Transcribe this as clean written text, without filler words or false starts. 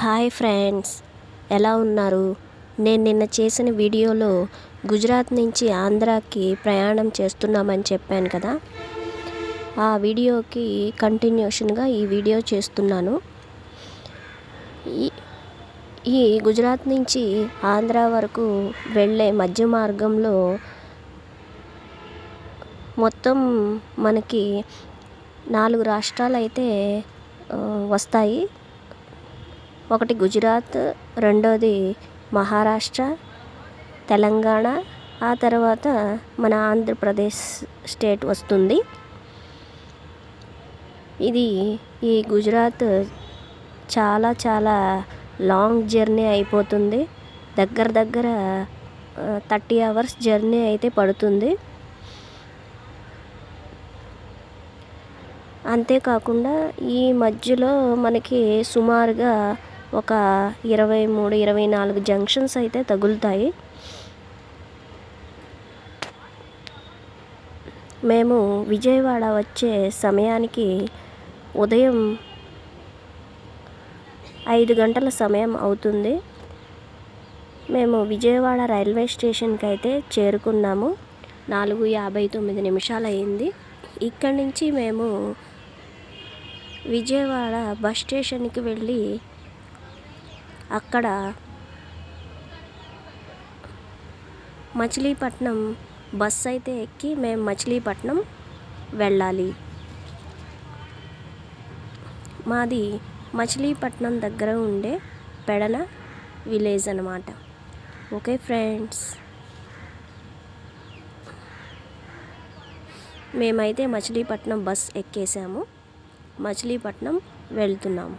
Hi friends, ఎలా ఉన్నారు? నేను నిన్న చేసిన వీడియోలో గుజరాత్ నుంచి ఆంధ్రాకి ప్రయాణం చేస్తున్నామని చెప్పాను కదా. ఆ వీడియోకి కంటిన్యూషన్గా ఈ వీడియో చేస్తున్నాను. ఈ గుజరాత్ నుంచి ఆంధ్రా వరకు వెళ్ళే మధ్య మార్గంలో మొత్తం మనకి 4 రాష్ట్రాలు అయితే వస్తాయి. ఒకటి గుజరాత్, రెండోది మహారాష్ట్ర, తెలంగాణ, ఆ తర్వాత మన ఆంధ్రప్రదేశ్ స్టేట్ వస్తుంది. ఈ గుజరాత్ చాలా లాంగ్ జర్నీ అయిపోతుంది. దగ్గర 30 అవర్స్ జర్నీ అయితే పడుతుంది. అంతేకాకుండా ఈ మధ్యలో మనకి సుమారుగా ఒక 23-24 జంక్షన్స్ అయితే తగులుతాయి. మేము విజయవాడ వచ్చే సమయానికి ఉదయం 5 గంటల సమయం అవుతుంది. మేము విజయవాడ రైల్వే స్టేషన్కి అయితే చేరుకున్నాము. 4:59 అయింది. ఇక్కడి నుంచి మేము విజయవాడ బస్ స్టేషన్కి వెళ్ళి అక్కడ మచిలీపట్నం బస్ అయితే ఎక్కి మేము మచిలీపట్నం వెళ్ళాలి. మాది మచిలీపట్నం దగ్గర ఉండే పెడన విలేజ్ అన్నమాట. ఓకే ఫ్రెండ్స్, మేమైతే మచిలీపట్నం బస్ ఎక్కేసాము. మచిలీపట్నం వెళ్తున్నాము.